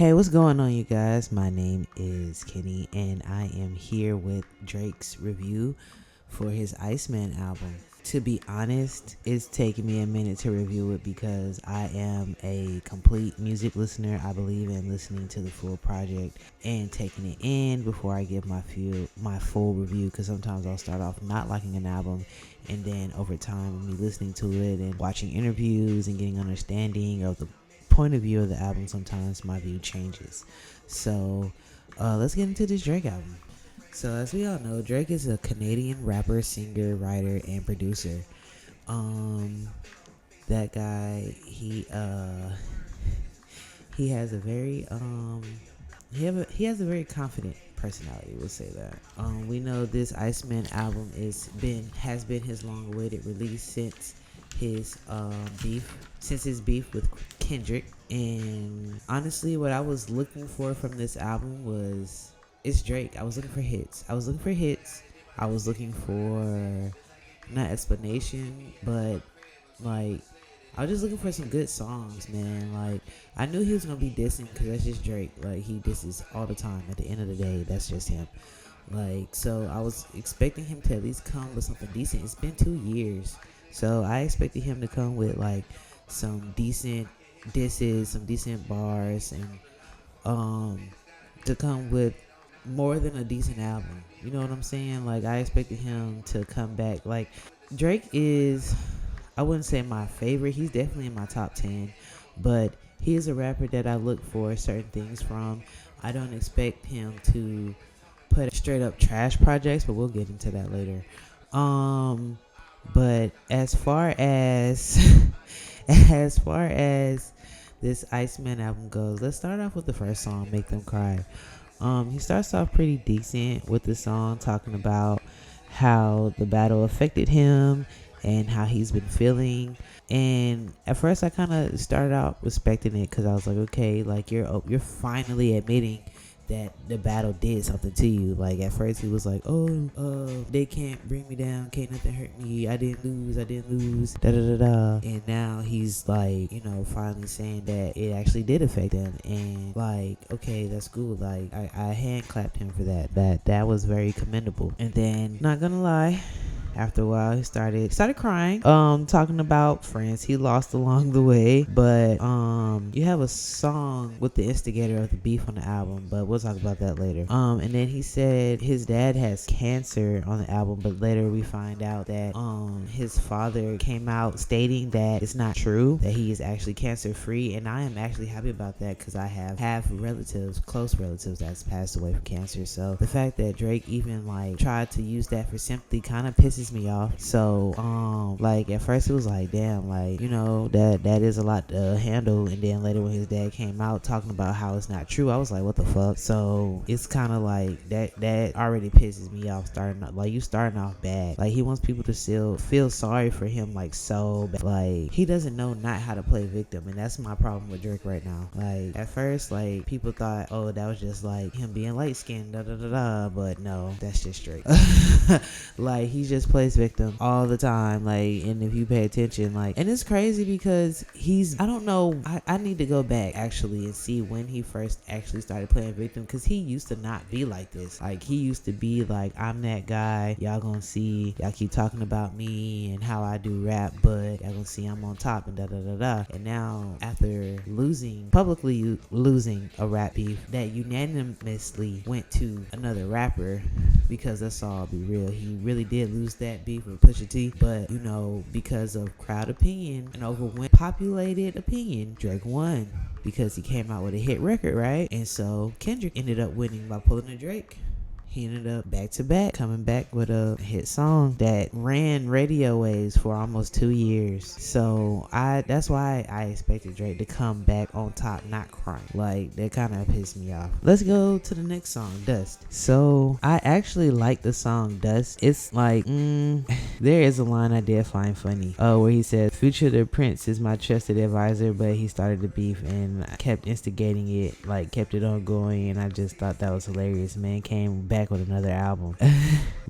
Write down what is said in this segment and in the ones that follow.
Hey, what's going on, you guys? My name is Kenny, and I am here with Drake's review for his Iceman album. To be honest, it's taking me a minute to review it because I am a complete music listener. I believe in listening to the full project and taking it in before I give my full review. Because sometimes I'll start off not liking an album, and then over time, me listening to it and watching interviews and getting understanding of the point of view of the album, sometimes my view changes. So let's get into this Drake album. So as we all know, Drake is a Canadian rapper, singer, writer, and producer. Um, that guy, he has a very he has a very confident personality. We'll say that. We know this Iceman album has been his long-awaited release since his beef with Kendrick. And honestly, what I was looking for from this album was it's Drake. I was looking for hits. I was looking for not explanation, but like I was just looking for some good songs, man. Like I knew he was gonna be dissing because that's just Drake. Like he disses all the time. At the end of the day, that's just him. Like so, I was expecting him to at least come with something decent. It's been 2 years, so I expected him to come with like some decent disses, some decent bars, and to come with more than a decent album. You know what I'm saying? Like I expected him to come back. Like Drake is, I wouldn't say my favorite. He's definitely in my top 10, but he is a rapper that I look for certain things from. I don't expect him to put straight up trash projects, but we'll get into that later. But as far as as far as this Iceman album goes, let's start off with the first song, "Make Them Cry." He starts off pretty decent with the song talking about how the battle affected him and how he's been feeling. And at first, I kind of started out respecting it because I was like, okay, like you're finally admitting that the battle did something to you. Like at first he was like, they can't bring me down, can't nothing hurt me, I didn't lose, da da da da. And now he's like, finally saying that it actually did affect him. And like, okay, that's cool. Like I hand clapped him for that. That was very commendable. And then, not gonna lie, after a while he started crying, talking about friends he lost along the way. But you have a song with the instigator of the beef on the album, but we'll talk about that later. And then he said his dad has cancer on the album, but later we find out that his father came out stating that it's not true, that he is actually cancer free. And I am actually happy about that because I have close relatives that's passed away from cancer. So the fact that Drake even like tried to use that for sympathy kind of pisses me off. So like at first it was like, damn, like that is a lot to handle. And then later when his dad came out talking about how it's not true, I was like, what the fuck? So it's kind of like that already pisses me off. You starting off bad. Like he wants people to still feel sorry for him, like so bad. Like he doesn't know not how to play victim, and that's my problem with Drake right now. Like at first, like people thought, oh, that was just like him being light skinned, da da da da, but no, that's just Drake. Like he just plays victim all the time. Like, and if you pay attention, like, and it's crazy because I don't know, I need to go back actually and see when he first actually started playing victim, because he used to not be like this. Like he used to be like, I'm that guy, y'all gonna see, y'all keep talking about me and how I do rap, but y'all gonna see I'm on top and da da da da. And now after publicly losing a rap beef that unanimously went to another rapper, because let's all be real, he really did lose that beef with Pusha T, but because of crowd opinion and overwhelming populated opinion, Drake won because he came out with a hit record, right? And so Kendrick ended up winning by pulling a Drake. He ended up back to back, coming back with a hit song that ran radio waves for almost 2 years. So that's why I expected Drake to come back on top, not crying. Like that kind of pissed me off. Let's go to the next song, Dust. So I actually like the song Dust. It's like There is a line I did find funny. Where he says, Future the Prince is my trusted advisor, but he started the beef and kept instigating it, like kept it ongoing, and I just thought that was hilarious. Man came back with another album.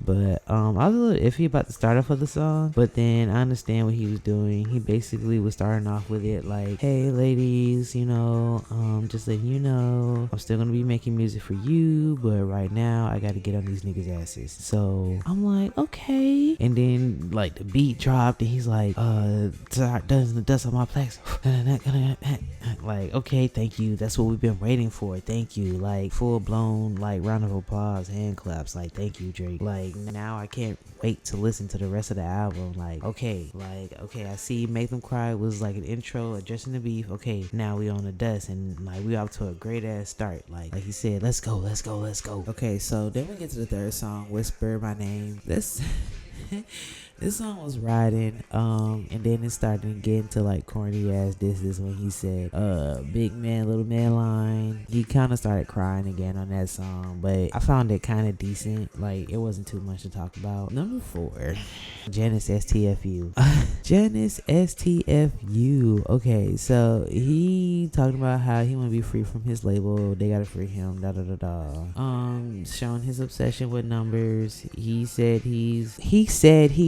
But I was a little iffy about the start off of the song, but then I understand what he was doing. He basically was starting off with it like, hey ladies, just letting you know, I'm still gonna be making music for you, but right now I gotta get on these niggas' asses. So I'm like, okay. And then like the beat dropped and he's like, does the dust on my plex. Like, okay, thank you. That's what we've been waiting for. Thank you. Like full blown like round of applause, hand claps. Like, thank you, Drake. Like now I can't wait to listen to the rest of the album. Like, okay, I see Make Them Cry was like an intro addressing the beef. Okay, now we on the dust and like we off to a great ass start. Like he said, let's go. Okay, so then we get to the third song, Whisper My Name. This song was riding, and then it started to get into like corny ass disses when he said, big man, little man line. He kind of started crying again on that song, but I found it kind of decent. Like, it wasn't too much to talk about. Number 4, Janice STFU. Janice STFU. Okay, so he talking about how he want to be free from his label. They gotta free him. Showing his obsession with numbers. He said he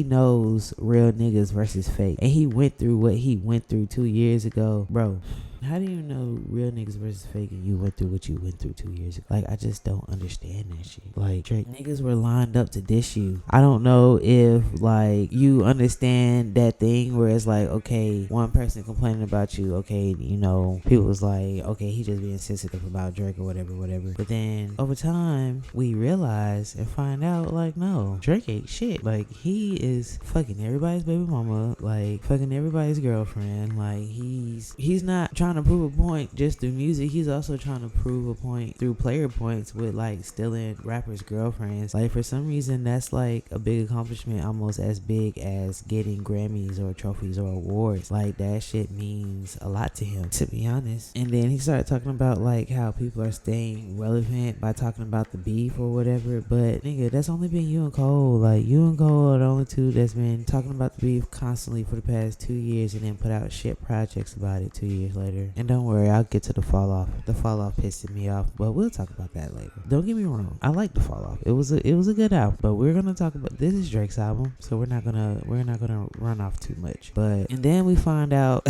knows real niggas versus fake, and he went through what he went through 2 years ago, bro. How do you know real niggas versus fake and you went through what you went through 2 years ago? Like, I just don't understand that shit. Like, Drake, niggas were lined up to diss you. I don't know if, like, you understand that thing where it's like, okay, one person complaining about you, okay, people was like, okay, he just being sensitive about Drake or whatever. But then, over time, we realize and find out, like, no, Drake ain't shit. Like, he is fucking everybody's baby mama, like, fucking everybody's girlfriend. Like, he's not trying to prove a point just through music. He's also trying to prove a point through player points with like stealing rappers' girlfriends. Like, for some reason that's like a big accomplishment, almost as big as getting Grammys or trophies or awards. Like, that shit means a lot to him, to be honest. And then he started talking about like how people are staying relevant by talking about the beef or whatever, but nigga, that's only been you and Cole. Like, you and Cole are the only two that's been talking about the beef constantly for the past 2 years and then put out shit projects about it 2 years later. And don't worry, I'll get to the fall off. The fall off pissed me off, but we'll talk about that later. Don't get me wrong, I like the fall off. It was a good album, but we're gonna talk about, this is Drake's album, so we're not gonna run off too much. But and then we find out,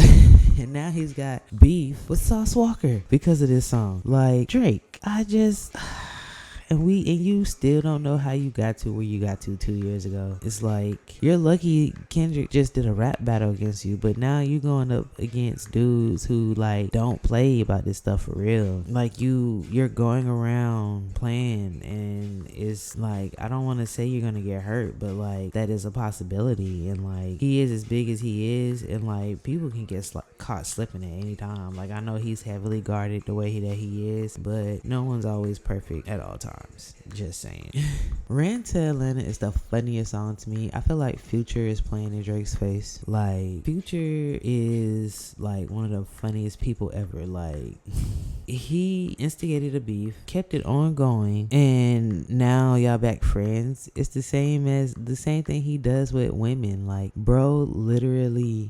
and now he's got beef with Sauce Walker because of this song. Like, Drake, and you still don't know how you got to where you got to 2 years ago. It's like, you're lucky Kendrick just did a rap battle against you, but now you going up against dudes who like don't play about this stuff for real. Like, you're going around playing, and it's like, I don't want to say you're gonna get hurt, but like, that is a possibility. And like, he is as big as he is, and like, people can get caught slipping at any time. Like, I know he's heavily guarded the way that he is, but no one's always perfect at all times. Just saying. Ran to Atlanta is the funniest song to me. I feel like Future is playing in Drake's face. Like, Future is like one of the funniest people ever. Like, he instigated a beef, kept it ongoing, and now y'all back friends. It's the same thing he does with women. Like, bro literally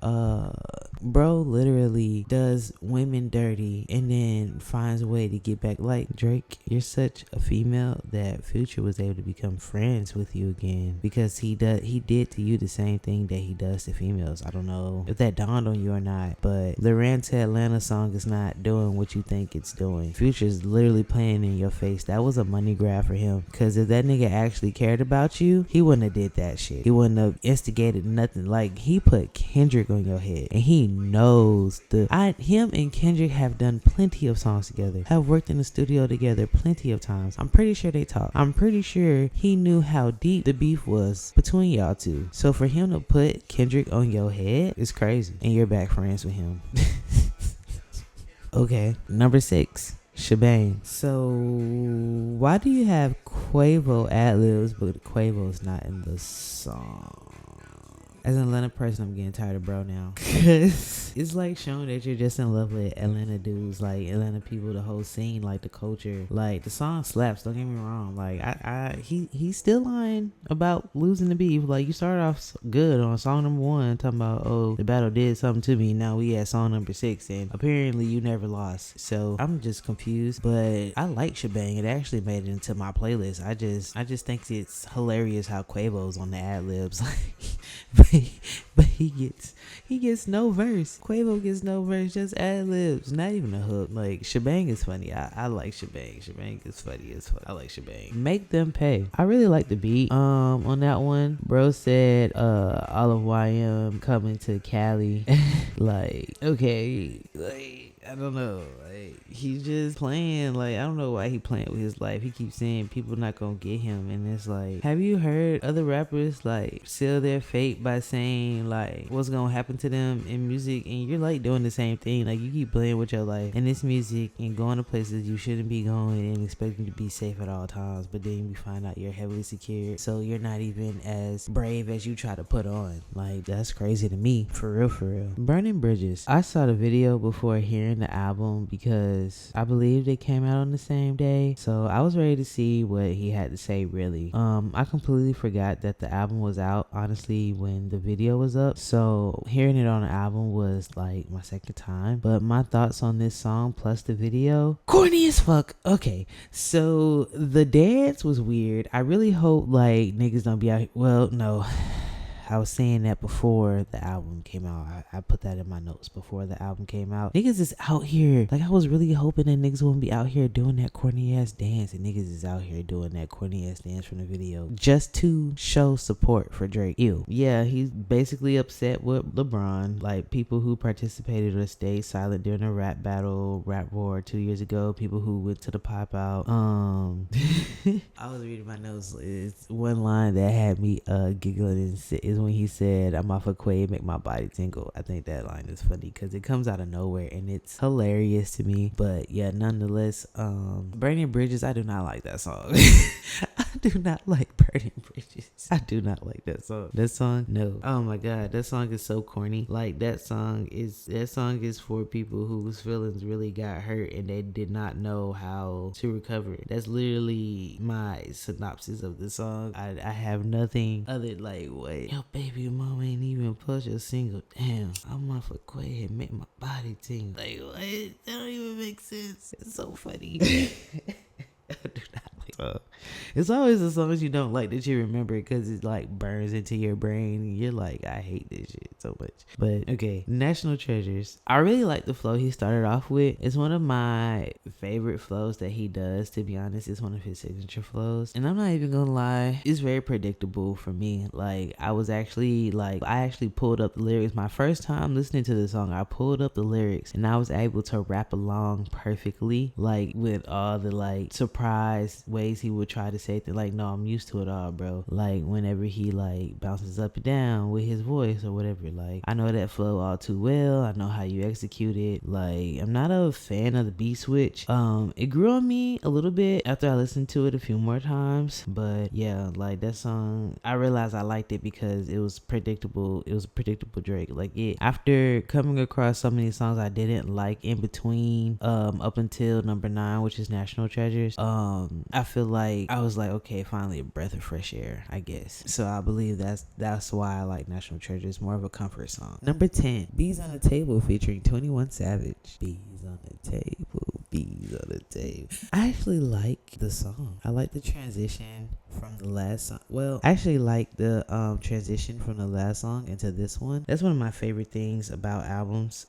does women dirty and then finds a way to get back. Like, Drake, you're such a female that Future was able to become friends with you again, because he did to you the same thing that he does to females. I don't know if that dawned on you or not, but the Ran to Atlanta song is not doing what you think it's doing. Future's literally playing in your face. That was a money grab for him, because if that nigga actually cared about you, he wouldn't have did that shit. He wouldn't have instigated nothing. Like, he put Kendrick on your head, and he knows him and Kendrick have done plenty of songs together, have worked in the studio together plenty of times. I'm pretty sure they talk. I'm pretty sure he knew how deep the beef was between y'all two. So for him to put Kendrick on your head is crazy, and you're back friends with him. Okay, number 6, Shebang. So why do you have Quavo ad-libs but Quavo's not in the song? As an Atlanta person, I'm getting tired of bro now. Cause it's like showing that you're just in love with Atlanta dudes, like Atlanta people, the whole scene, like the culture. Like the song slaps, don't get me wrong. Like he's still lying about losing the beef. Like you started off good on song number 1, talking about, oh, the battle did something to me. Now we at song number 6, and apparently you never lost. So I'm just confused. But I like Shebang. It actually made it into my playlist. I just think it's hilarious how Quavo's on the ad libs. but he gets no verse. Quavo gets no verse, just ad libs, not even a hook. Like Shebang is funny. I like Shebang. Shebang is funny as fuck. I like Shebang. Make them pay. I really like the beat. On that one, bro said all of YM coming to Cali. Like, okay, like I don't know. Like he's just playing. Like I don't know why he playing with his life. He keeps saying people not gonna get him, and it's like, have you heard other rappers like seal their fate by saying like what's gonna happen to them in music? And you're like doing the same thing. Like you keep playing with your life and this music and going to places you shouldn't be going and expecting to be safe at all times, but then you find out you're heavily secured, so you're not even as brave as you try to put on. Like that's crazy to me. For real, for real. Burning Bridges. I saw the video before hearing the album because I believe they came out on the same day, so I was ready to see what he had to say. Really, I completely forgot that the album was out, honestly, when the video was up, so hearing it on the album was like my second time. But my thoughts on this song plus the video, corny as fuck. Okay, so the dance was weird. I really hope like niggas don't be out here. Well, no, I was saying that before the album came out. I put that in my notes before the album came out. Niggas is out here. Like I was really hoping that niggas wouldn't be out here doing that corny ass dance, and niggas is out here doing that corny ass dance from the video just to show support for Drake. Ew. Yeah, he's basically upset with LeBron. Like people who participated or stayed silent during a rap battle, rap war 2 years ago. People who went to the pop out. I was reading my notes. It's one line that had me giggling is when he said, "I'm off a Quay, make my body tingle." I think that line is funny because it comes out of nowhere and it's hilarious to me. But yeah, nonetheless, Burning Bridges, I do not like that song. I do not like Burning Bridges. I do not like that song. That song, no. Oh my god, that song is so corny. Like that song is for people whose feelings really got hurt and they did not know how to recover. That's literally my synopsis of the song. I have nothing other like, wait, yo baby mama ain't even push a single. Damn, I'm off a Quay and make my body tingle. Like what? That don't even make sense. It's so funny. I do not like song. It's always the songs you don't like that you remember because it like burns into your brain and you're like, I hate this shit so much. But okay, National Treasures. I really like the flow he started off with. It's one of my favorite flows that he does, to be honest. It's one of his signature flows, and I'm not even gonna lie, it's very predictable for me. Like I actually pulled up the lyrics my first time listening to the song. I pulled up the lyrics and I was able to rap along perfectly, like with all the like surprise ways he would try to say things. Like, no, I'm used to it all, bro. Like whenever he like bounces up and down with his voice or whatever, like I know that flow all too well. I know how you execute it. Like I'm not a fan of the beat switch. It grew on me a little bit after I listened to it a few more times, but yeah, like that song, I realized I liked it because it was predictable. It was a predictable Drake. Like it, after coming across so many songs I didn't like in between, up until number 9, which is National Treasures, I feel like I was like, okay, finally a breath of fresh air, I guess. So I believe that's why I like National Treasures, more of a comfort song. Number 10, Bees on the Table featuring 21 Savage. Bees on the table, bees on the table. I actually like the song. I like the transition from the last song. Well, I actually like the transition from the last song into this one. That's one of my favorite things about albums.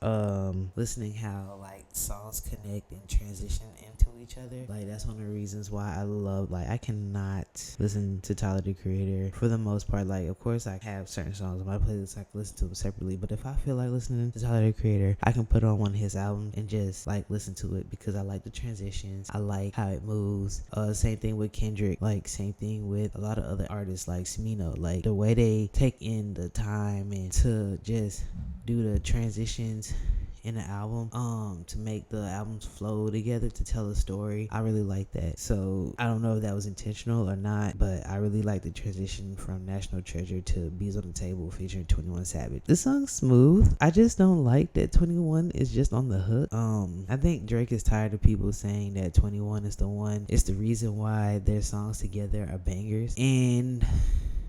Listening how like songs connect and transition into each other. Like that's one of the reasons why I love, like I cannot listen to Tyler the Creator for the most part. Like of course I have certain songs on my playlist I can listen to them separately, but if I feel like listening to Tyler the Creator, I can put on one of his albums and just like listen to it because I like the transitions. I like how it moves. Same thing with Kendrick. Like same thing with a lot of other artists like Smino. Like the way they take in the time and to just do the transitions in the album, to make the albums flow together to tell a story. I really like that. So I don't know if that was intentional or not, but I really like the transition from National Treasure to Bees on the Table featuring 21 Savage. The song's smooth. I just don't like that 21 is just on the hook. I think Drake is tired of people saying that 21 is the one. It's the reason why their songs together are bangers. And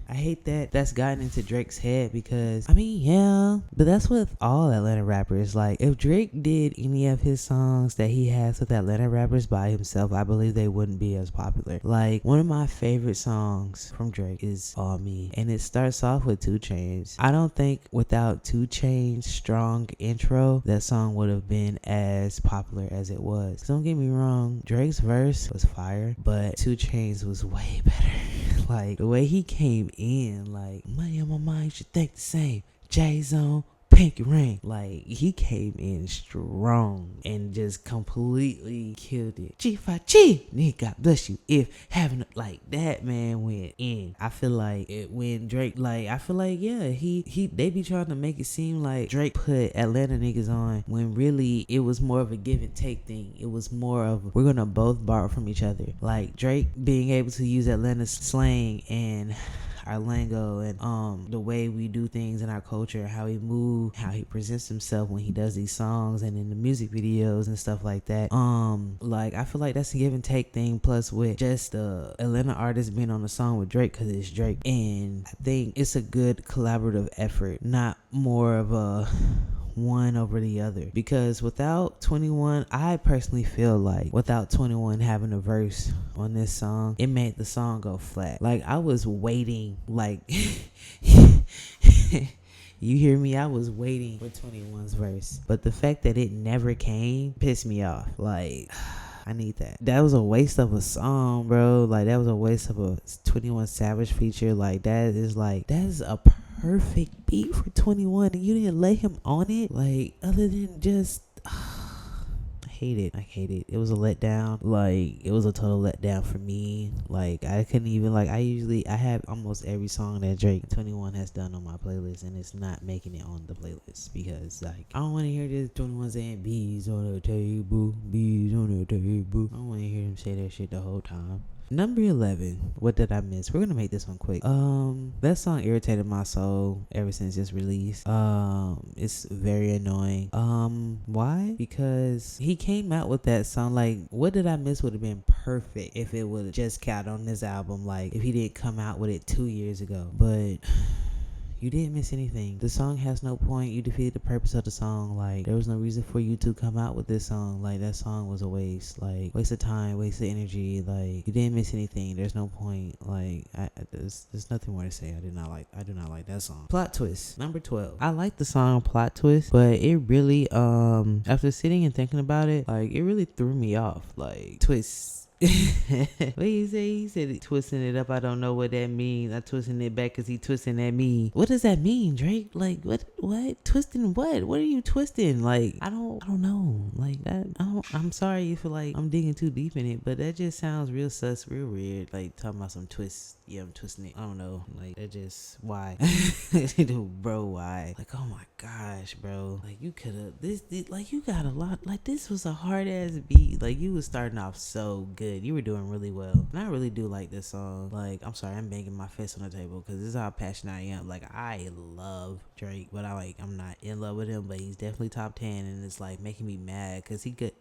I hate that that's gotten into Drake's head because, I mean, yeah, but that's with all Atlanta rappers. Like, if Drake did any of his songs that he has with Atlanta rappers by himself, I believe they wouldn't be as popular. Like, one of my favorite songs from Drake is All Me, and it starts off with 2 Chainz. I don't think without 2 Chainz' strong intro, that song would have been as popular as it was. Don't get me wrong, Drake's verse was fire, but 2 Chainz was way better. Like, the way he came in, like, money on my mind, you should think the same. J-Zone, pinky ring. Like, he came in strong and just completely killed it. G5G, nigga, God bless you. If having, like, that man went in. I feel like it when Drake, like, I feel like, yeah, they be trying to make it seem like Drake put Atlanta niggas on when really it was more of a give and take thing. It was more of, we're gonna both borrow from each other. Like, Drake being able to use Atlanta slang and our lingo and the way we do things in our culture, how he move, how he presents himself when he does these songs and in the music videos and stuff like that. Like, I feel like that's a give and take thing, plus with just the Atlanta artist being on the song with Drake because it's Drake. And I think it's a good collaborative effort, not more of a one over the other, because without 21, I personally feel like without 21 having a verse on this song, it made the song go flat. Like, I was waiting, like you hear me? I was waiting for 21's verse, but the fact that it never came pissed me off. Like, I need that. That was a waste of a song, bro. Like, that was a waste of a 21 Savage feature. Like, that is a perfect beat for 21, and you didn't let him on it. Like, other than just I hate it. It was a letdown. Like, it was a total letdown for me. Like, I couldn't even, like, I have almost every song that Drake 21 has done on my playlist, and it's not making it on the playlist because, like, I don't want to hear this 21 saying bees on the table, bees on the table. I don't want to hear him say that shit the whole time. Number 11, what did I miss? We're gonna make this one quick. That song irritated my soul ever since it's released. It's very annoying. Why? Because he came out with that song. Like, what did I miss would have been perfect if it would have just got on this album. Like, if he didn't come out with it 2 years ago. But you didn't miss anything. The song has no point. You defeated the purpose of the song. Like, there was no reason for you to come out with this song. Like, that song was a waste. Like, waste of time, waste of energy. Like, you didn't miss anything. There's no point. Like, there's nothing more to say. I do not like that song. Plot Twist, number 12. I like the song Plot Twist, but it really, after sitting and thinking about it, like, it really threw me off. Like, twists. What he say? He said twisting it up. I don't know what that means. I twisting it back because he twisting at me. What does that mean, Drake? Like, what twisting what are you twisting? Like, I don't know. Like, that, I'm sorry if like I'm digging too deep in it, but that just sounds real sus, real weird. Like, talking about some twists. Yeah, I'm twisting it. I don't know. Like, that just, why? Bro, why? Like, oh my gosh, bro. Like, you could have this like, you got a lot. Like, this was a hard ass beat. Like, you was starting off so good. You were doing really well. And I really do like this song. Like, I'm sorry, I'm banging my fist on the table because this is how passionate I am. Like, I love Drake, but I'm not in love with him, but he's definitely top 10, and it's like making me mad because he could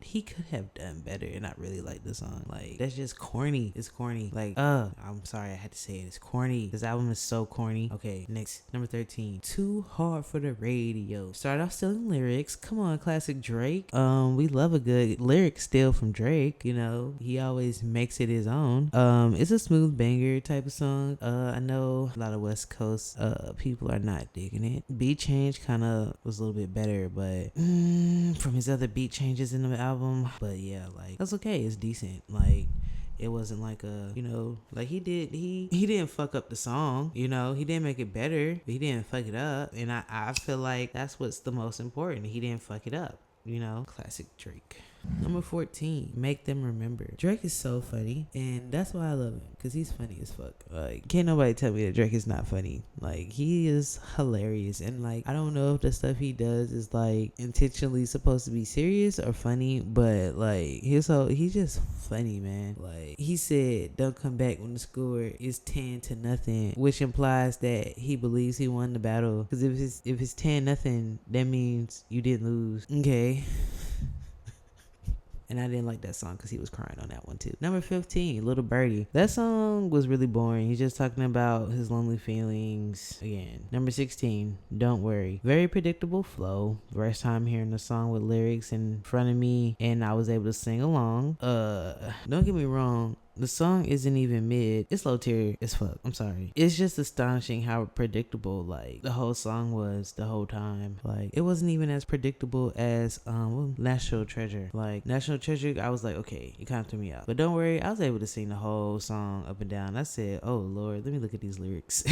have done better, and I really like this song. Like, that's just corny. It's corny. Like, I'm sorry, I had to say it. It's corny. This album is so corny. Okay, next, number 13. Too Hard for the Radio. Start off stealing lyrics. Come on, classic Drake. We love a good lyric steal from Drake. You know, he always makes it his own. It's a smooth banger type of song. I know a lot of West Coast people are not digging it. Beat change kind of was a little bit better, but from his other beat changes in the album. But yeah, like, that's okay. It's decent. Like, it wasn't like a, you know, like he didn't fuck up the song, you know, he didn't make it better, but he didn't fuck it up. And I feel like that's what's the most important. He didn't fuck it up, you know. Classic Drake. Number 14, make them remember. Drake is so funny, and that's why I love him, because he's funny as fuck. Like, can't nobody tell me that Drake is not funny. Like, he is hilarious, and like, I don't know if the stuff he does is like intentionally supposed to be serious or funny, but like, he's just funny, man. Like, he said, don't come back when the score is 10-0, which implies that he believes he won the battle, because if it's 10-0, that means you didn't lose. Okay. And I didn't like that song because he was crying on that one too. Number 15, Little Birdie. That song was really boring. He's just talking about his lonely feelings again. Number 16, Don't Worry. Very predictable flow. First time hearing the song with lyrics in front of me, and I was able to sing along. Don't get me wrong. The song isn't even mid. It's low tier as fuck. I'm sorry. It's just astonishing how predictable like the whole song was the whole time. Like, it wasn't even as predictable as National Treasure. Like, National Treasure, I was like, okay, it kind of threw me out. But Don't Worry, I was able to sing the whole song up and down. I said, oh Lord, let me look at these lyrics.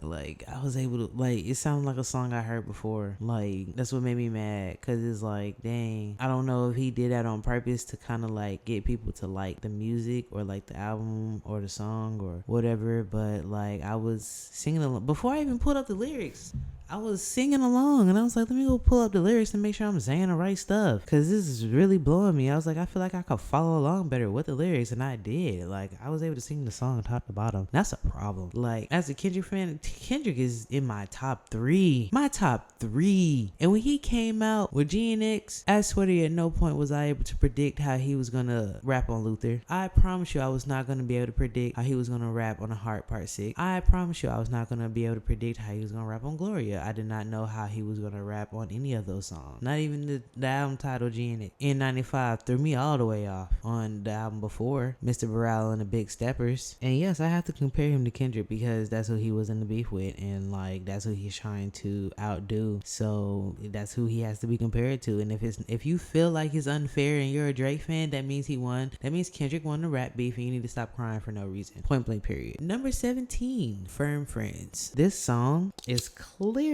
Like, I was able to, like, it sounded like a song I heard before. Like, that's what made me mad, because it's like, dang, I don't know if he did that on purpose to kind of like get people to like the music or like the album or the song or whatever, but like, I was singing along before I even pulled up the lyrics. I was singing along, and I was like, let me go pull up the lyrics and make sure I'm saying the right stuff, because this is really blowing me. I was like, I feel like I could follow along better with the lyrics, and I did. Like, I was able to sing the song top to bottom. That's a problem. Like, as a Kendrick fan, Kendrick is in my top three. And when he came out with GNX, I swear to you, at no point was I able to predict how he was gonna rap on Luther. I promise you, I was not gonna be able to predict how he was gonna rap on A Heart Part 6. I promise you, I was not gonna be able to predict how he was gonna rap on Gloria. I did not know how he was gonna rap on any of those songs. Not even the album title GNX. N95 threw me all the way off on the album before, Mr. Burrell and the Big Steppers. And yes, I have to compare him to Kendrick because that's who he was in the beef with, and like, that's who he's trying to outdo. So that's who he has to be compared to. And if you feel like it's unfair and you're a Drake fan, that means he won. That means Kendrick won the rap beef, and you need to stop crying for no reason. Point blank period. Number 17, Firm Friends. This song is clearly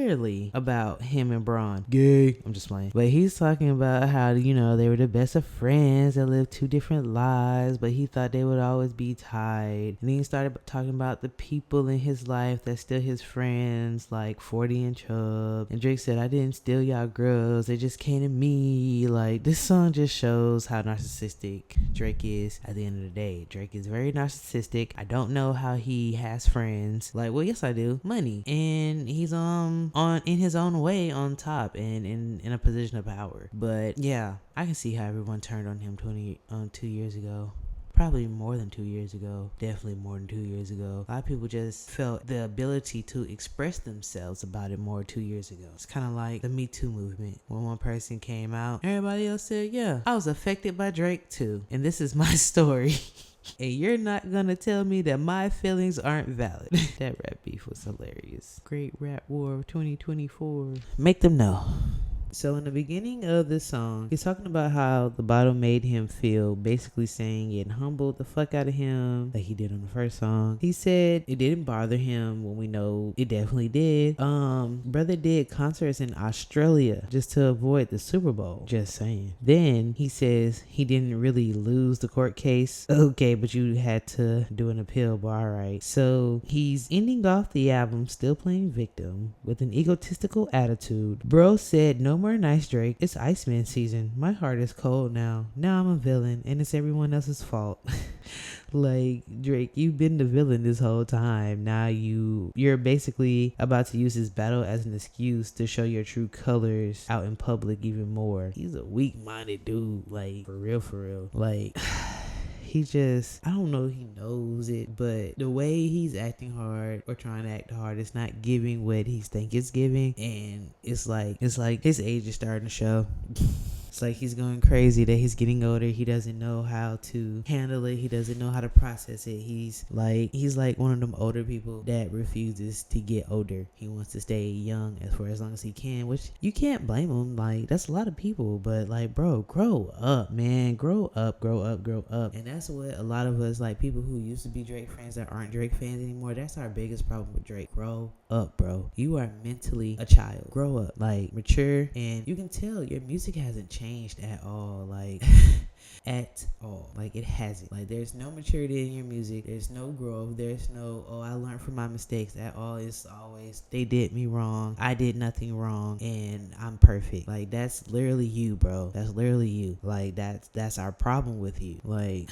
about him and Braun. Gay. I'm just playing. But he's talking about how, you know, they were the best of friends that lived two different lives, but he thought they would always be tied. And then he started talking about the people in his life that's still his friends, like 40 and Chubb. And Drake said, I didn't steal y'all girls, they just came to me. Like, this song just shows how narcissistic Drake is. At the end of the day, Drake is very narcissistic. I don't know how he has friends. Like, well, yes I do. Money. And he's in his own way on top and in a position of power. But yeah, I can see how everyone turned on him 2 years ago. Probably more than 2 years ago. Definitely more than 2 years ago. A lot of people just felt the ability to express themselves about it more 2 years ago. It's kind of like the Me Too movement. When one person came out, everybody else said, yeah, I was affected by Drake too. And this is my story. And you're not gonna tell me that my feelings aren't valid. That rap beef was hilarious. Great Rap War 2024. Make them know. So in the beginning of this song, he's talking about how the bottle made him feel, basically saying it humbled the fuck out of him, like he did on the first song. He said it didn't bother him, when we know it definitely did. Brother did concerts in Australia just to avoid the Super Bowl. Just saying. Then he says he didn't really lose the court case. Okay, but you had to do an appeal, but alright. So he's ending off the album still playing victim with an egotistical attitude. Bro said, no more nice Drake. It's Iceman season. My heart is cold now. Now I'm a villain and it's everyone else's fault. Like, Drake, you've been the villain this whole time. Now you're basically about to use this battle as an excuse to show your true colors out in public even more. He's a weak-minded dude. Like, for real. Like, he just, I don't know if he knows it, but the way he's acting hard or trying to act hard, it's not giving what he think it's giving. And it's like his age is starting to show. It's like he's going crazy that he's getting older. He doesn't know how to handle it. He doesn't know how to process it. He's like one of them older people that refuses to get older. He wants to stay young for as long as he can, which you can't blame him. Like, that's a lot of people, but like, bro, grow up, man. Grow up. And that's what a lot of us, like people who used to be Drake fans that aren't Drake fans anymore, that's our biggest problem with Drake. Grow up, bro. You are mentally a child. Grow up. Like, mature. And you can tell your music hasn't changed. changed at all. Like at all. Like it hasn't. Like there's no maturity in your music. There's no growth. There's no, oh, I learned from my mistakes at all. It's always, they did me wrong. I did nothing wrong and I'm perfect. Like that's literally you, bro. That's literally you. Like that's our problem with you. Like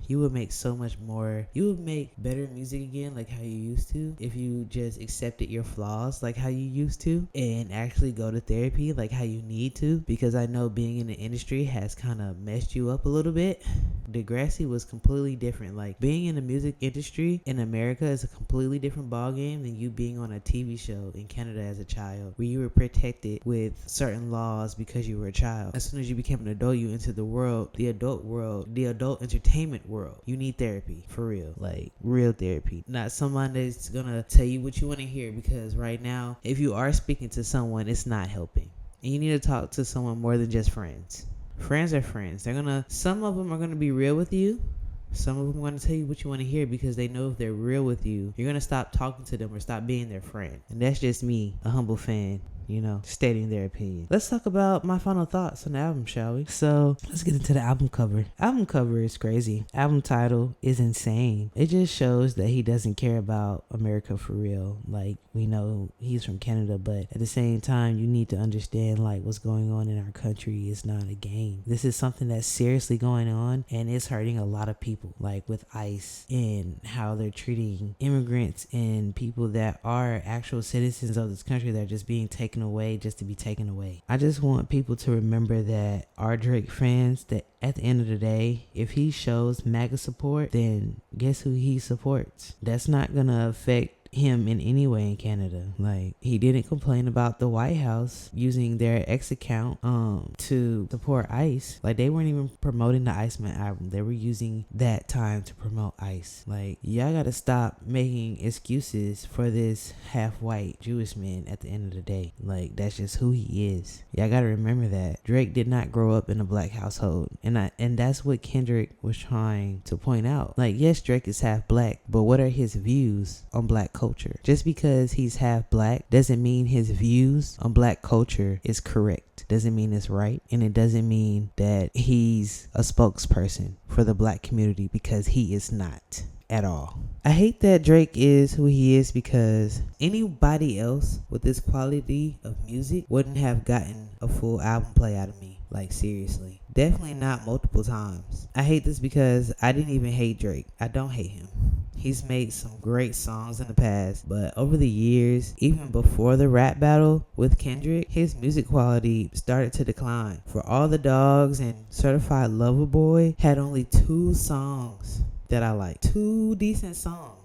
you would make so much more. You would make better music again, like how you used to, if you just accepted your flaws, like how you used to, and actually go to therapy, like how you need to. Because I know being in the industry has kind of messed you up a little bit. Degrassi was completely different. Like being in the music industry in America is a completely different ballgame than you being on a TV show in Canada as a child, where you were protected with certain laws because you were a child. As soon as you became an adult, you entered the world, the adult entertainment world. You need therapy, for real. Like real therapy, not someone that's gonna tell you what you want to hear. Because right now, if you are speaking to someone, it's not helping, and you need to talk to someone more than just friends. Friends are friends. Some of them are gonna be real with you. Some of them are going to tell you what you want to hear, because they know if they're real with you, you're going to stop talking to them or stop being their friend. And that's just me, a humble fan, stating their opinion. Let's talk about my final thoughts on the album, shall we? So let's get into the album cover. Album cover is crazy. Album title is insane. It just shows that he doesn't care about America for real. Like, we know he's from Canada, but at the same time, you need to understand, like, what's going on in our country is not a game. This is something that's seriously going on, and it's hurting a lot of people, like with ICE and how they're treating immigrants and people that are actual citizens of this country that are just being taken away just to be taken away. I just want people to remember that our Drake fans, that at the end of the day, if he shows MAGA support, then guess who he supports? That's not gonna affect him in any way in Canada. Like, he didn't complain about the White House using their X account to support ICE. Like, they weren't even promoting the Iceman album. They were using that time to promote ICE. Like, y'all gotta stop making excuses for this half-white Jewish man at the end of the day. Like, that's just who he is. Y'all gotta remember that Drake did not grow up in a black household, and that's what Kendrick was trying to point out. Like, yes, Drake is half black, but what are his views on black culture? Just because he's half black doesn't mean his views on black culture is correct. Doesn't mean it's right, and it doesn't mean that he's a spokesperson for the black community, because he is not at all. I hate that Drake is who he is, because anybody else with this quality of music wouldn't have gotten a full album play out of me. Like, seriously. Definitely not multiple times. I hate this because I didn't even hate Drake. I don't hate him. He's made some great songs in the past, but over the years, even before the rap battle with Kendrick, his music quality started to decline. For All the Dogs and Certified Lover Boy had only 2 songs that I like. 2 decent songs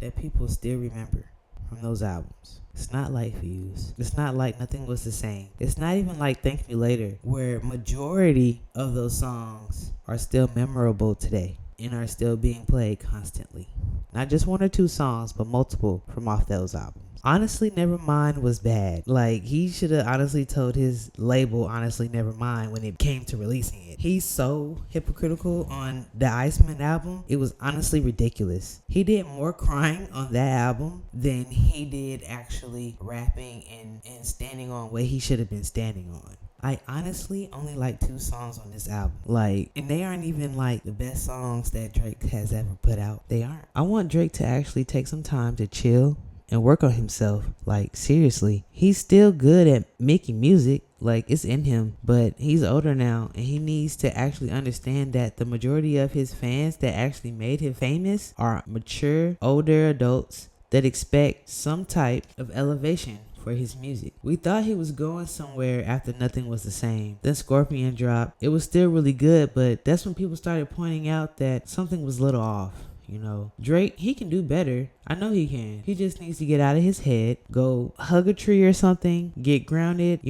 that people still remember from those albums. It's not like Views. It's not like Nothing Was the Same. It's not even like Thank Me Later, where majority of those songs are still memorable today and are still being played constantly. Not just 1 or 2 songs, but multiple from off those albums. Honestly, Nevermind was bad. Like, he should have honestly told his label, honestly, Nevermind, when it came to releasing it. He's so hypocritical on the Iceman album. It was honestly ridiculous. He did more crying on that album than he did actually rapping and standing on what he should have been standing on. I honestly only like 2 songs on this album. Like, and they aren't even like the best songs that Drake has ever put out. They aren't. I want Drake to actually take some time to chill and work on himself. Like, seriously. He's still good at making music. Like, it's in him, but he's older now, and he needs to actually understand that the majority of his fans that actually made him famous are mature, older adults that expect some type of elevation for his music. We thought he was going somewhere after Nothing Was the Same. Then Scorpion dropped. It was still really good, but that's when people started pointing out that something was a little off. Drake, he can do better. I know he can. He just needs to get out of his head, go hug a tree or something, get grounded,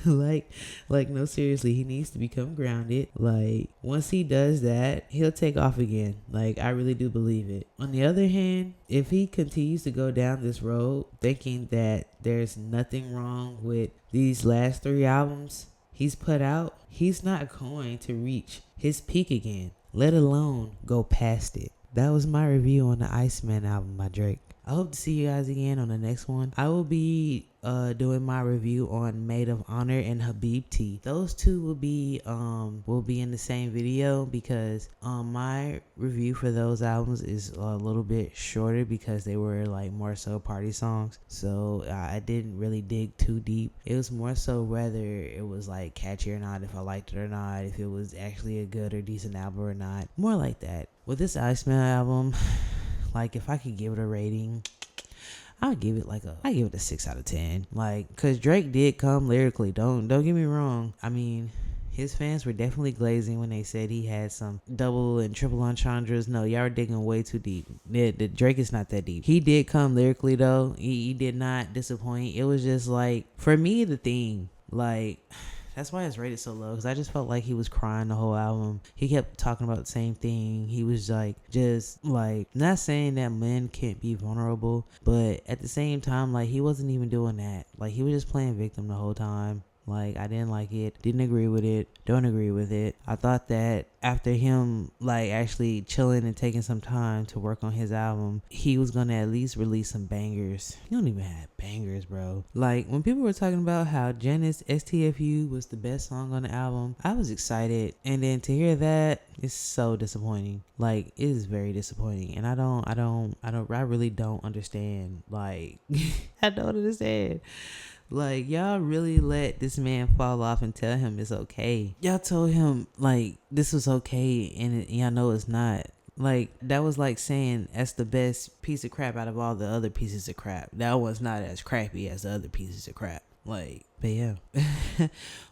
like no, seriously, he needs to become grounded. Like, once he does that, he'll take off again. Like, I really do believe it. On the other hand, if he continues to go down this road thinking that there's nothing wrong with these last 3 albums he's put out, he's not going to reach his peak again, let alone go past it. That was my review on the Iceman album by Drake. I hope to see you guys again on the next one. I will be doing my review on Maid of Honor and Habibti. Those two will be in the same video because my review for those albums is a little bit shorter because they were like more so party songs. So I didn't really dig too deep. It was more so whether it was like catchy or not, if I liked it or not, if it was actually a good or decent album or not. More like that. With this Iceman album, like if I could give it a rating, I give it a 6 out of 10. Like, cause Drake did come lyrically. Don't get me wrong. I mean, his fans were definitely glazing when they said he had some double and triple entendres. No, y'all are digging way too deep. The Drake is not that deep. He did come lyrically though. He did not disappoint. It was just like, for me, the thing, like, that's why it's rated so low, because I just felt like he was crying the whole album. He kept talking about the same thing. He was like, just like, not saying that men can't be vulnerable, but at the same time, like, he wasn't even doing that. Like, he was just playing victim the whole time. Like, I didn't like it, didn't agree with it, don't agree with it. I thought that after him, like, actually chilling and taking some time to work on his album, he was gonna at least release some bangers. He don't even have bangers, bro. Like, when people were talking about how Janice STFU was the best song on the album, I was excited, and then to hear that, it's so disappointing. Like, it is very disappointing, and I really don't understand. Like, I don't understand. Like, y'all really let this man fall off and tell him it's okay. Y'all told him, like, this was okay, and y'all know it's not. Like, that was like saying that's the best piece of crap out of all the other pieces of crap. That one's not as crappy as the other pieces of crap. Like, but yeah.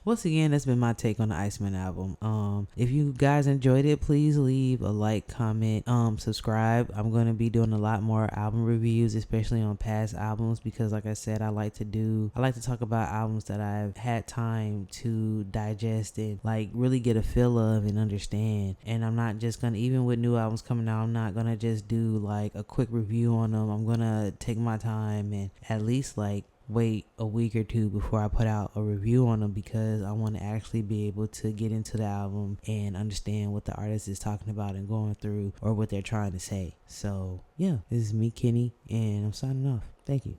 Once again, that's been my take on the Iceman album. If you guys enjoyed it, please leave a like, comment, subscribe. I'm going to be doing a lot more album reviews, especially on past albums, because like I said, I like to talk about albums that I've had time to digest and like really get a feel of and understand. And I'm not just gonna, even with new albums coming out, I'm not gonna just do like a quick review on them. I'm gonna take my time and at least like wait a week or two before I put out a review on them, because I want to actually be able to get into the album and understand what the artist is talking about and going through, or what they're trying to say. So yeah, this is me, Kenny, and I'm signing off. Thank you.